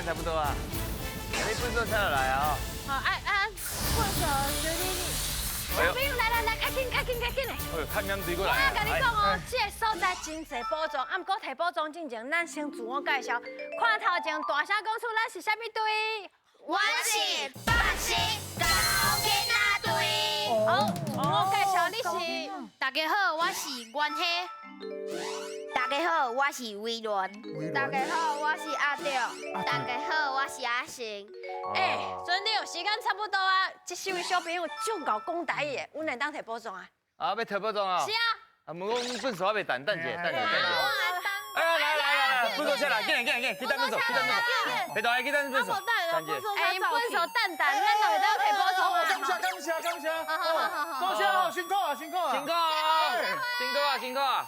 间差不多啊，你分手才有来啊。好，分手就你，小朋友来，快紧嘞！哎呦，看人追过我来。要跟你讲哦，这个所在真侪宝藏，啊，不过提宝藏之前，咱先自我介绍。看头前大声讲出咱是啥物队？我是百星高囡仔队。好，自我介绍你是。大家好，我是元希。大家好，我是威伦。大家好，我是阿调。大家好，我是阿成。哎，兄弟，时间差不多啊，这四位小朋友就搞讲台的，阮来当提宝藏啊。啊，要提宝藏啊？是啊。啊，不过阮分手还未等，等一下。哎，来，分手下来，紧，去等分手，去等分手。来，大家去等分手。等一下。哎，分手蛋蛋，咱就会当提宝藏啊。感谢，好。多谢哦，辛苦啊。辛苦啊！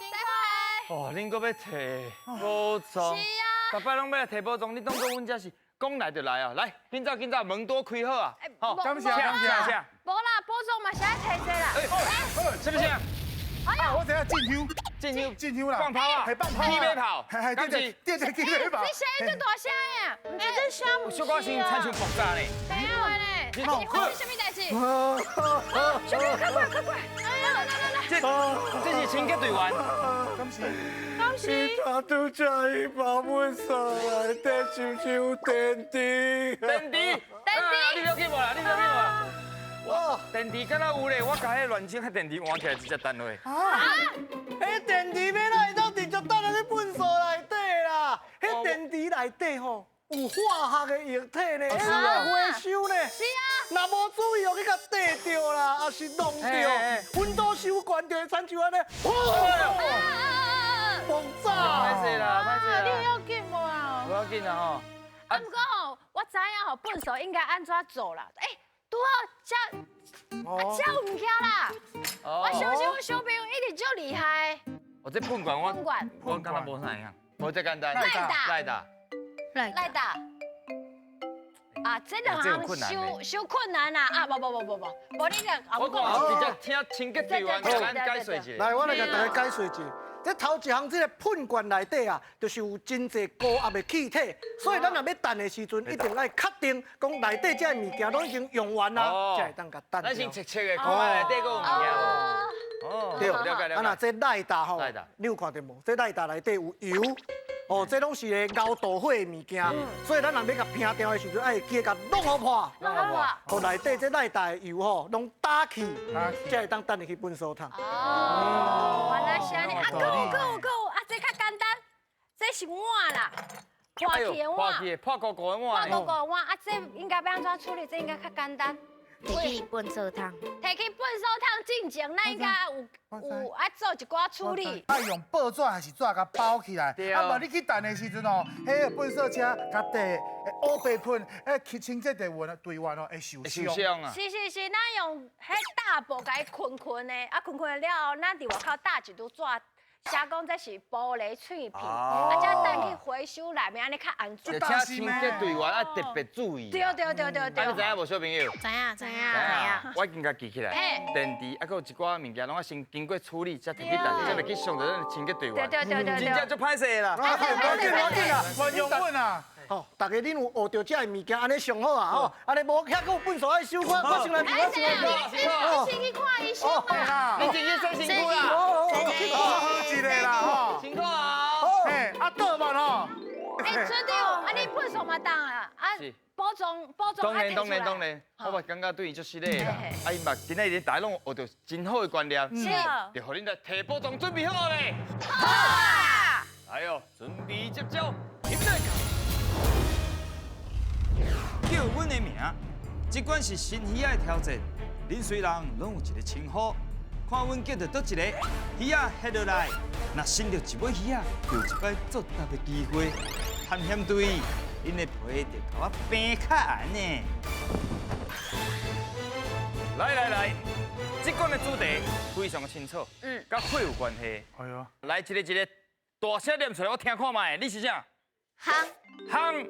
哦，恁搁要提宝藏？是啊。逐摆拢要来提宝藏，你当作阮这是讲来就来啊！来，紧走，门多开好啊！好，感谢。无啦，宝藏嘛是爱提者啦。是不是？哎呀，我等下进香啦，放炮啊！放炮，踢飞炮，对对，踢飞炮。你声音就大声呀！唔是这声唔小可先参像爆炸呢。等一下呢，你发生什么代志？小朋友，快过来！来。这是清洁队员。恭喜！他拄才伊把阮送来，得想想电梯。你不要紧无啦，哇，电梯敢若有咧，我甲迄乱枪迄电梯换起来直接单位。迄电梯要哪会当直接等在你粪扫内底啦？迄电梯内底吼有化学的液体呢，迄来回收呢。是啊。若无注意哦，去甲跌着啦，还是弄着，温度收悬着，亲像安尼，爆炸。歹势啦，你要紧无啊？不要紧啊吼。啊，不过吼，我知影吼，分手应该安怎做啦？哎，拄好这有物件啦。我相信我小朋友一定足厉害。我这喷管我感觉无啥样，无这简单。赖打。啊，这两项小困难啦！啊，无，你个我讲直接听清洁队员甲咱解说一下。来，我来甲大家解说一下。这头一项，这个喷管内底啊，就是有真侪高压的气体，所以咱若要等的时阵，一定要确定讲内底这物件拢已经用完啦，才会当甲等。咱先切的，看下内底个有物件无。对，了解。啊，那这赖达吼，你有看到无？这赖达内底有油。哦，这拢是个熬大火的物件，所以咱若要甲拼掉的时阵，爱记甲弄好破，互内底这内大的油吼，拢打去，才会当等入去糞扫桶。哦，原来是安尼。啊，够，啊，这较简单，这是碗啦，破去的碗，破鼓鼓的碗。啊，这应该要安怎处理？这应该较简单。摕去糞扫桶。摕去糞扫桶进前，咱应该有爱做一寡处理。爱用报纸还是纸甲包起来？啊，无你去等的时阵哦，迄个粪扫车甲地乌白喷，去清洁队员哦会受伤啊。是，咱用迄大布甲伊捆的，啊捆了后，咱伫外口搭一堵纸。写讲这是玻璃脆片，啊，才等去回收内面，安尼较安全。就请清洁队员要特别注意。对。啊，你知影无，小朋友？知影。我已经甲记起来。电池啊，还有一寡物件，拢要先经过处理，才摕去等，才袂去伤到咱清洁队员。对。真正足歹势啦。要紧啦，乱用粪啊！吼，大家恁有学到这物件，安尼上好啊！吼，安尼无遐个粪扫爱收，我先来，我先去看医生嘛。你今日最辛苦啦。好一个啦吼，辛苦啊！嘿，啊倒嘛吼。兄弟，啊你糞扫嘛当啊？包装当然，我嘛感觉对伊足失礼啦。啊，伊嘛今日大家拢学到真好的观念，是，就互恁来提宝藏准备好咧。好啊！来哦，准备接招，起来！叫阮的名，即管是新鱼仔的挑战，恁虽然拢有一个称呼，看阮叫到倒一个鱼仔下落来，若伸到一尾鱼仔，就有一摆作答的机会。探险队，恁的皮得甲我平较安呢。来，即款的主题非常清楚，甲火有关系。哎呦，来一个大声念出来，我听看卖，你是啥？夯。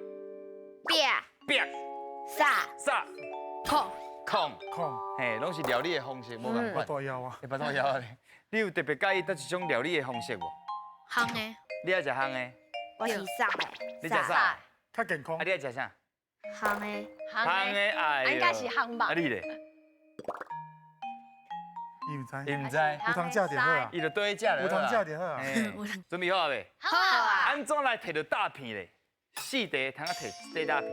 壁。啥？控，嘿，拢是料理的方式，无共款。大腰啊！你巴肚枵咧？你有特别介意倒一种料理的方式无？烘的。你爱食烘的？我是送的。你食啥？较健康啊，。你爱食啥？烘的，烘的，哎呦应该是烘吧啊，你咧？伊唔知，伊唔知，有通食就好啊，伊就对食就有通好啊。食就好啊。嘿准备好啊未？好啊，安怎来摕到大片咧？4块通啊摕1块大片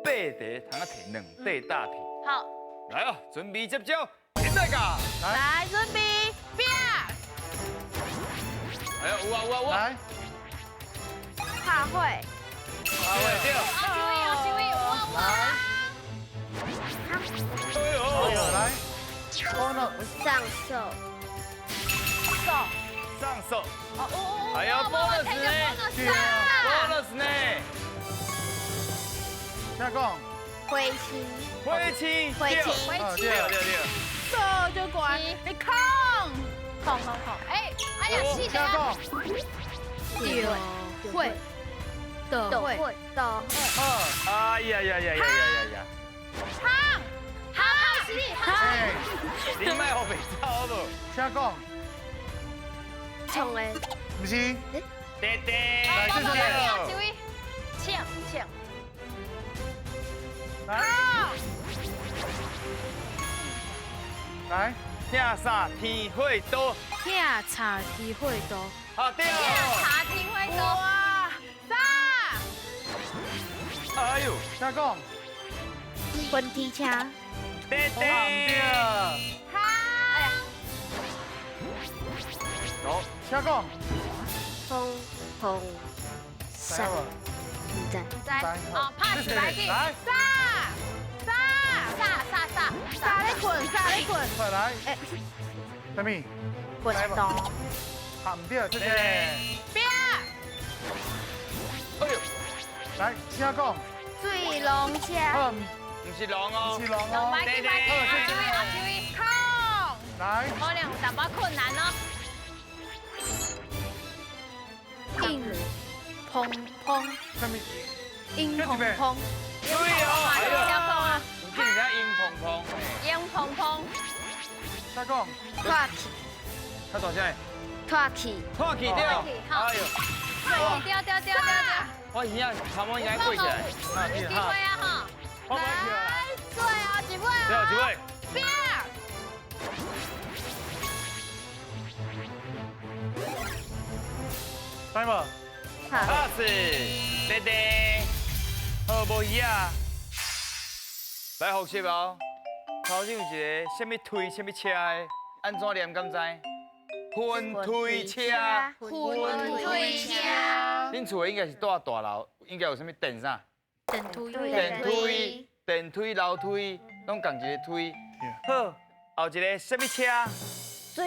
，8块通啊摕2块大片。好，来哦，准备接招，现在噶！来准备，变，哎呦，有啊有啊有啊！来，拍会，啊喂，对。好注意，哇！哎呦，来，哦那上手，上手。哦哎呀，bonus 呢？bonus 呢？听讲，灰心，灰青，灰青对对对对。手就关，你控，哎呀，细听点，讲，会，的会，的会，哎呀呀呀呀呀呀！好实力，哎，你卖好肥皂好不？听讲，冲的，不是，爹爹，来这是要注意，请，来，来，听啥？天火刀，听茶体会多，好对。茶厅会多，哇，哎呦，听讲，分梯车，爹爹，走，听讲，砰，来闪，无？唔知，在，哦，pass 来去，来，撒咧滚，快来，什么？滚动，喊唔对，这是，变，哎呦，来，听讲，水龙车，不是龙哦是，龙龙哦，麦去，注意，控，来，可能有淡薄困难哦，硬砰砰，什么？硬砰砰，对哦，哎呦，要控啊，有见人硬碰碰，硬碰碰，听讲，拖起，他大声，拖起，看起掉，好哎呦，掉，我耳仔头毛应该跪起来，啊，机会啊哈，我不会来，最后一位最后啊，一位，变，来无？好，pass，爹爹，好无鱼啊，来复习哦。头前有一个什么推什么车的，安怎念敢知？分推车。分推车，恁厝的应该是住大楼，应该有啥物电啥？等突电推、电推、楼推，拢共一个推。好，后一个什么车？水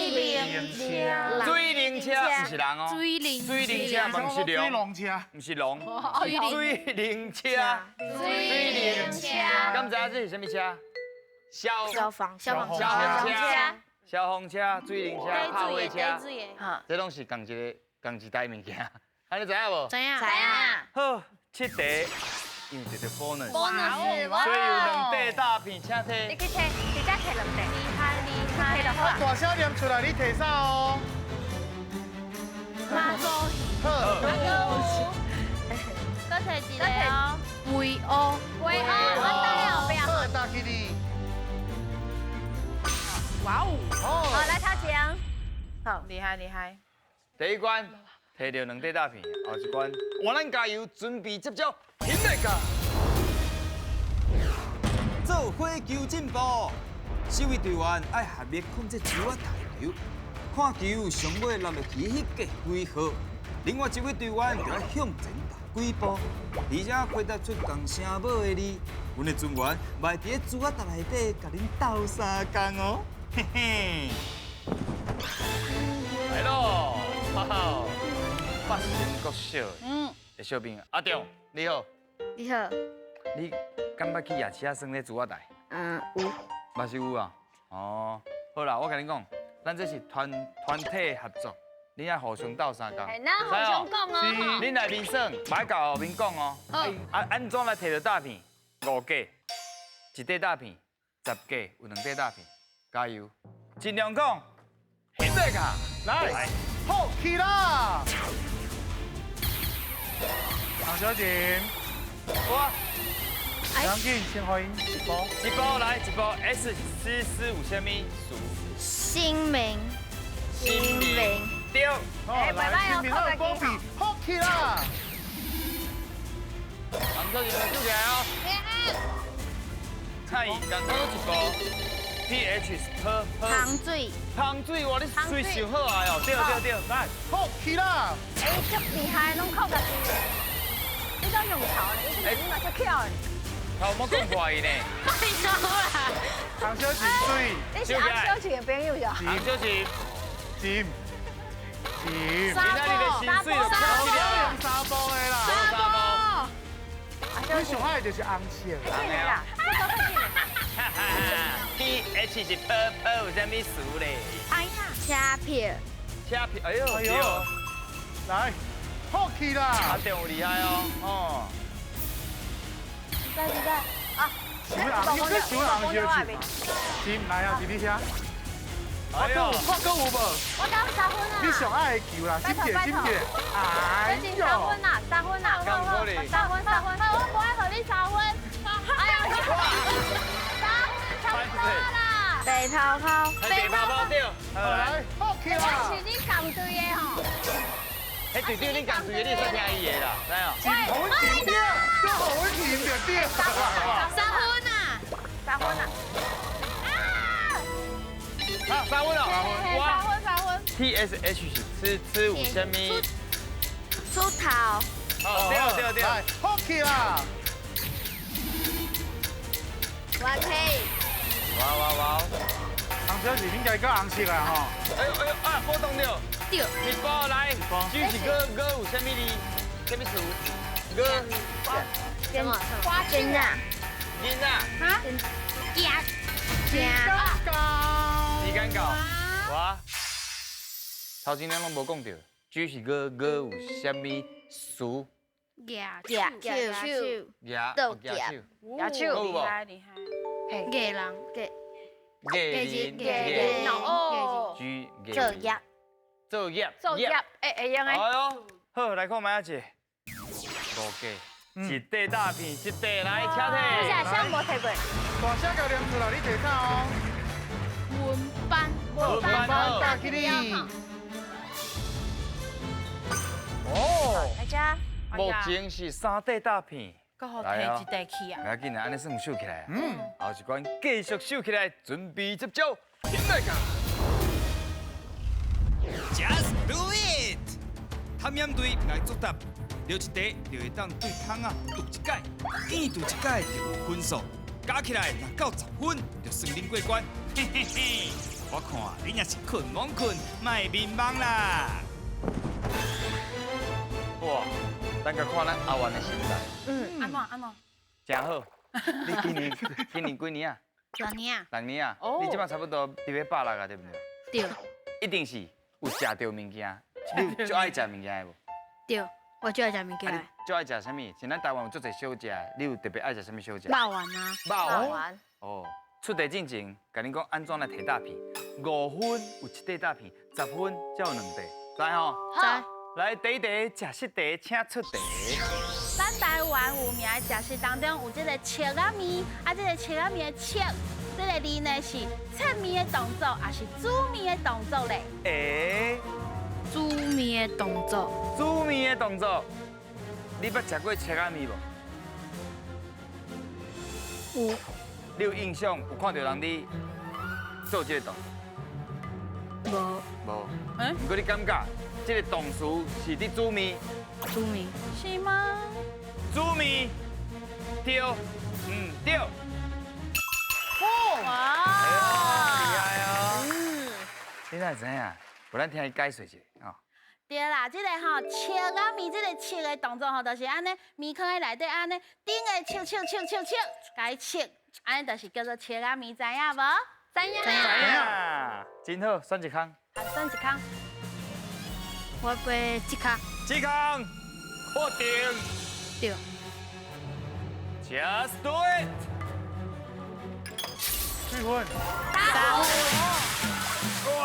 灵车，水灵车，不是人哦。追灵水灵车，嘛不是水龙，龙车，不是龙。追灵水灵车，水灵车，敢知影这是什么车？消防车，消防车、消防车、水灵车、炮火车，这拢是共一台物件。安尼知影无？怎样？好，7题，因为这个 bonus， bonus，所以有2块大片，请你摕。去摕，直接摕两块，厉害就好啊。大声念出来，你摕啥哦？马祖好，搁摕一个哦，围殴，喂啊，我等后边。好，大吉利。哇哦，好，好，来头前。好厉害，第一关摕到2块大片，后一关换咱加油，准备接招，现在噶！做火球进步，4位队员爱合力控制球啊大球，看球上尾落落去迄个回合，另外1位队员就要向前踏几步，而且回答出共声母的字。阮的船员卖伫咧珠仔塔内底，甲恁斗相共哦，嘿嘿。来咯，好，八仙国小的小朋友阿中，你好，你好，你敢捌去夜市啊耍咧珠仔台？有，嘛是有啊。哦，好啦，我甲你讲，咱这是团体合作，你要互相斗相共。哎，咱互相讲哦。恁来面算，莫甲后面讲哦。安怎来摕到大片？5价，1块大片，10价有2块大片，加油，尽量讲，现在噶，来，好，起啦！唐小姐，哇，杨静先回应一波。一波来一波 S 思有啥物数？新名，对，哦，来，新民二波比，好起啦！唐小姐收起来哦。蔡颖刚刚一波 PH 糖水，汤水，哇，你水上好啊哟！对，来，好起啦！哎，足厉害，拢靠家己。你种用头呢？你嘛足巧呢。头毛讲破伊呢。唐小姐水，你是红小姐的朋友呀？唐小姐，金，今仔日的薪水就漂亮，沙包的啦。沙包。你上爱就是红色。对啦，这都是哈哈哈 PH 是泡泡有啥物数咧？哎呀，虾片，车票，哎呦，哎呦对哦，来，好起啦！阿定有厉害哦，哦。实在啊！想红，你这想红小姐。金来啊，是你遐。哎呦，我讲有无？我刚3分啊！你上爱的球啦，金姐，哎最近呦3分啊，3分啊，敢可能3分，我不爱和你3分。哎呀，差不多啦。白泡泡，白泡泡对，来，好起啦！是你讲对的吼。迄对对，你讲对的，你说听伊的啦，知哦？金好甜点，这好甜点点。 3分啊， 3分啊！啊，3分了，哇3分。 ！TSH 是吃有啥物？出头，哦，对，来，好起啦！我可以，哇！红小姐应该够红色啦吼。哎呦啊，波动了，对，一波来，举是哥有啥物字？啥物数？哥，什么？花金啊，囡仔，时间到，哇！头前咱拢无讲到，举是哥有啥物数？牙牙豆牙手，牙手有无？厉害，给人给给哦，举这样，作业，会用的。哎呦，好，来看卖一个，无计，一块大片，一块来，请这摕。下像无摕过。大声甲念出来，你坐啥哦？文班，文班好大吉利。哦，大家，目前是3块大片，搁好摕一袋去啊不！要紧啊，安尼算有秀起来。后一关继续秀起来，准备接招，现在讲。Just do it！探险队来作答，留一题就会当对汤啊读一解，硬读一解就有分数，加起来若到10分就算恁过关。嘿嘿嘿，我看恁也是困懵困，卖迷茫啦。哇，咱甲看咱阿元的身材，安怎？真好。你今年几年啊几年啊？ ？6年啊？哦你即摆差不多160啊，对不对？对一定是有食到物件，你有最爱食物件的无？对，我就要食物啊，件你，最爱食啥物？像咱台湾有足侪小食，你有特别爱食啥物小食？肉丸啊，肉玩。哦，出题进前，甲恁讲安怎来摕大片，5分有一块大片，10分才有2题，知吼？在来第一题，食食题，请出题。咱台湾有名的食食当中有这个切仔面，啊，这个切仔面的切，这个字呢是切面的动作，还是煮面的动作嘞？诶，煮面的动作，煮面的动作，你捌食过切仔面无？有你有印象有看到人伫做这个动作？无无。嗯不过你感觉这个动词是伫煮面？煮面？是吗？煮面，对，对。哇！厉害哦！你哪会知影？不然听伊解说一下哦。对啦，这个吼切仔面，这个切的动作吼，就是安尼面放在内底安尼，顶个切，甲伊切，安尼就是叫做切仔面，知影无？知影。知影，真好，选一空。好，算一空。我背一卡，志康，确定对， ，Just do it。几分？哇，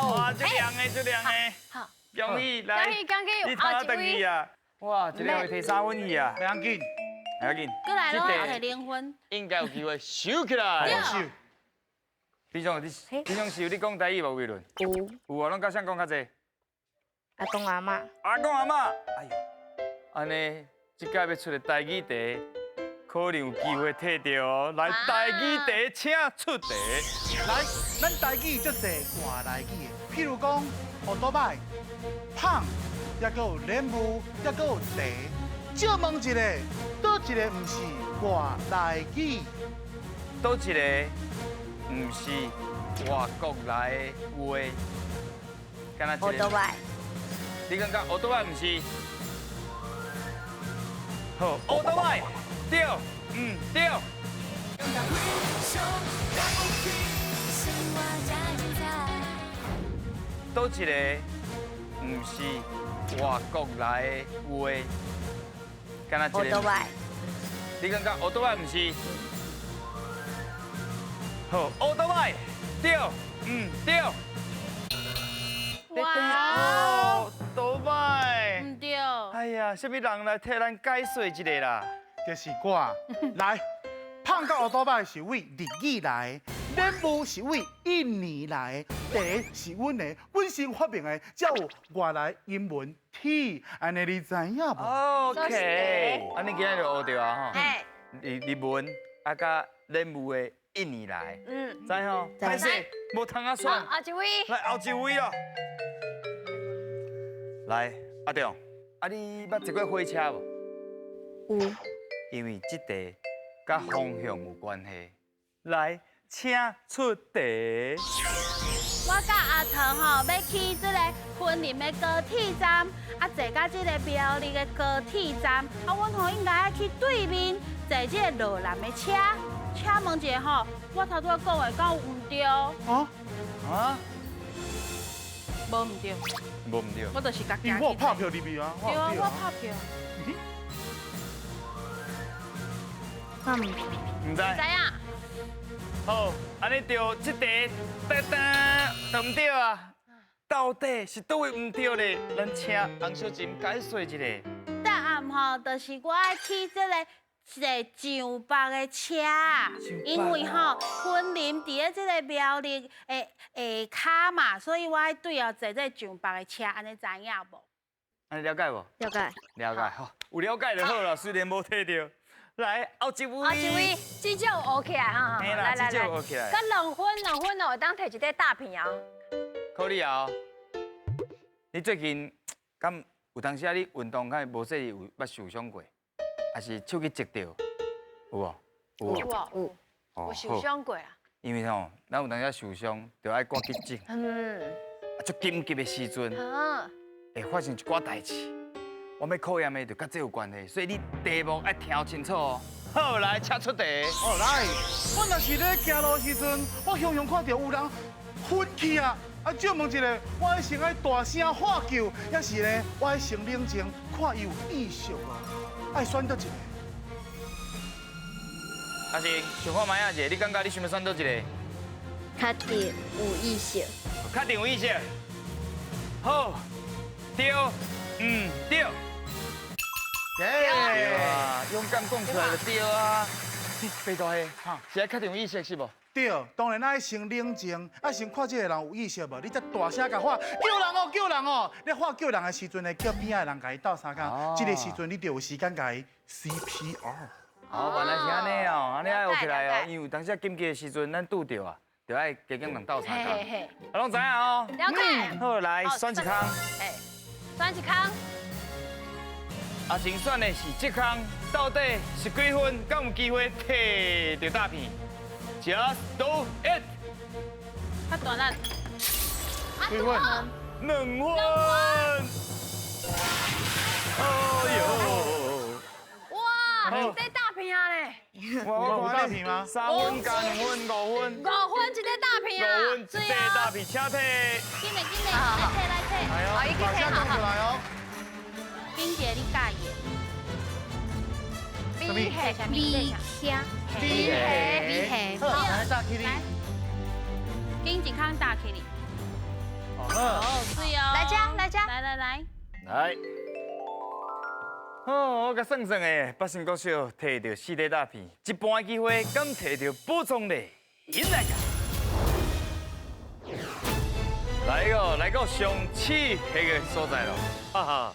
哇，这亮的，这亮的，好，恭喜来，恭喜你头等去啊！哇，一个会摕3分去啊，不要紧，不要紧，过来拢要摕0分。应该有机会收起来。收。平常是有你讲台语无？伟伦？有啊，拢较想讲较济。阿公阿嬷，阿公阿嬷，哎呦，安尼，即届要出的台语题，可能有机会摕到哦。来，台语题请出题。来，咱台语足侪外来语的，譬如讲乌多摆、胖，也个有莲雾，也个有茶。借问一个，倒一个毋是外来语？倒一个毋是外国来的话？敢若一个？摆，你感觉乌多摆毋是？好，乌多摆对，对。倒一个毋是外国来的话？敢若一个？摆，你感觉乌多摆毋是？好，乌多摆对，对。哇，乌多摆。唔对，哎呀，什么人来替咱解说一下啦？就是我。来，胖甲乌多摆是为日语来的，莲雾是为印尼来的，茶是阮的，阮先发明的，才有外来英文 T， 安尼你知影无？ OK，安尼今日就学到啊吼。哎，日文啊，甲莲雾的印尼来，知吼？知歹势，无通啊好，算。后一位，来后一位哦。来，阿忠，啊你捌坐过火车无？有因为这题甲方向有关系。来，请出题。我甲阿桃吼要去这个昆林的高铁站，啊坐到这个苗栗的高铁站，啊阮吼应该要去对面坐这个罗南的车。请问一下吼，我头拄讲的敢有唔对？啊？啊？无唔对，无唔对。我就是甲因为我有拍票入去啊，对啊，我有拍票。我唔唔知。知影？好，安尼对，这题噔噔对唔对啊？到底是倒位唔对咧？咱请洪小姐解说一下。答案吼，就是我爱去这个坐上北的车，因为吼昆林伫咧这个苗栗的下骹嘛，所以我爱对后坐这上北的车，安尼知影无？安尼了解无？了解。了解，好，有了解就好啦。虽然无摕到，来后一位。后一位，至少有学起来哈。嘿啦，至少有学起来。甲2分哦，会当摕一块大片啊。考你啊！你最近敢有当时啊？你运动敢无说有捌受伤过，还是手去折到？有无？有啊，有。有受伤过啊。因为吼，咱有当时受伤，就爱赶急诊。足紧急的时阵，会发生一寡代志。我要考验的就甲这有关系，所以你题目爱听清楚哦。好，来，请出题。哦，来，我若是咧行路时阵，我常常看到有人昏去啊。啊，借问一下，我爱先爱大声喊叫，还是咧我爱先冷静看伊有意识无？爱选倒一个？阿是想看卖啊者，你感觉你想要选倒一个？确定有意识。确定有意识。好，对，对。对啊，勇敢讲出来就对啊。白大黑，是爱确定有意识是无？对，当然爱先冷静，爱先看这个人有意识无，你才大声甲喊叫人哦，叫人哦。你喊叫人的时阵呢，叫边仔的人甲伊斗相共，这个时阵你就有时间甲伊 CPR。哦，原来是安尼哦，安尼爱学起来哦。因为有当时紧急的时阵，咱拄着啊，就爱加减人斗相共。啊，拢知影哦。了解。好，来选一项。哎，选一项。阿晴选的是这项，到底是几分？敢有机会摕到大片？ Just do it！ 较大力。几分？2分。哎呦！哇，一块大片嘞！我有大片吗？3分加2分，5分。 5分一块大片啊！ 5分一块大片，请摕。紧嘞，来摕来摕。好，伊去把声摕好好。讲出来哦。紧者你介意？米黑，米香，米黑，好，来大起你。来，紧一康大起你。好。哦，对哦。来家，来家。来来来。来。哦，我甲算算的，百姓国小摕到4块大片，一半的机会敢摕到宝藏嘞？赢来个！来到上刺迄个所在咯，哈哈！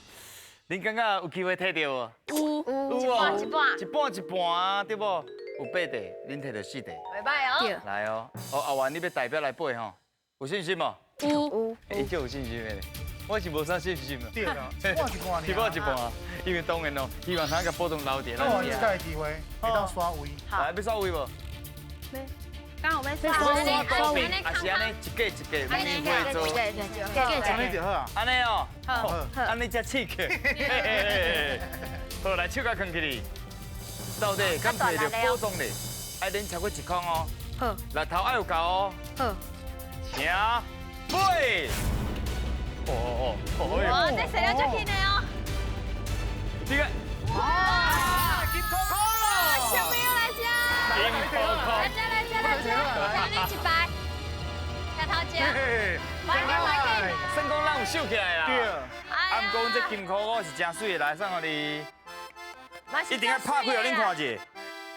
恁感觉有机会摕到无？有啊，一半，一半啊，对不？有8块，恁摕到4块。袂歹哦。来哦，阿元你要代表来背吼，有信心无？有。伊就有信心的，我是无啥信心的。对啦，一半一半。一半啊，因为当然哦，希望他个宝藏留着咱我吃。这个机会会当刷位。来，要刷位无？刚好要刷刷公平，还是安尼一个每年会做。安尼就好啊。安尼哦，好，安尼才刺激。好，来手甲放起哩。到底敢摕到宝藏嘞？爱恁超过1空哦。好，力头爱有够哦。好。请买。哇，这材料足轻的哦。这个。哇！金扣扣！小朋友来家。金扣扣。来家，来你1摆。下头家。快算讲咱有秀起来啦。对。啊，毋过阮这金箍是真水的，来送互你。一定要拍开，互恁看者。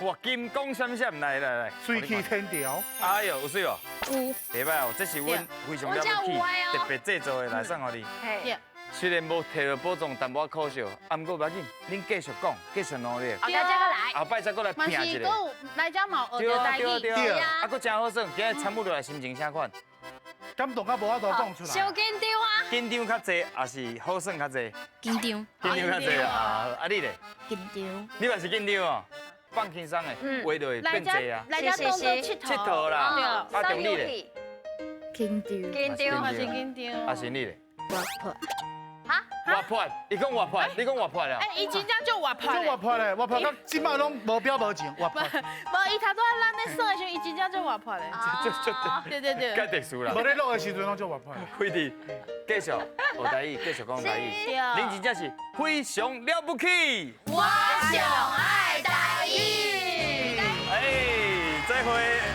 哇，金光闪闪，来，水气天条。哎呦，有水哦。有。袂歹哦，这是阮非常了不起，特别制作的来送互你。嘿。虽然无摕到宝藏，但无可惜，啊，毋过不要紧，恁继续讲，继续努力。后摆再过来。后摆再过来拼一个。来遮嘛有学到台语。对啊，啊，佫真好耍，今日参与落来心情啥款？感动到无法度讲出来。小紧张啊！紧张较济，还是好耍较济？紧张，紧张较济啊！啊，你咧？紧张，你嘛是紧张哦？放轻松的，话就会变济啊。来遮当做佚佚佗啦。啊，中你咧？紧张，紧张还是紧张？啊，是你咧？哈？活泼，你讲活泼，你讲活泼啊？哎，伊真正就活泼就活泼咧，活泼到即摆拢无表无情，活泼。无，伊头拄咱咧耍的时候，伊真正就活泼咧。对。该特殊啦。无咧录的时阵拢就活泼。辉弟，继续学台语，继续讲台语。恁真正是非常了不起。我上爱台语。哎，再会。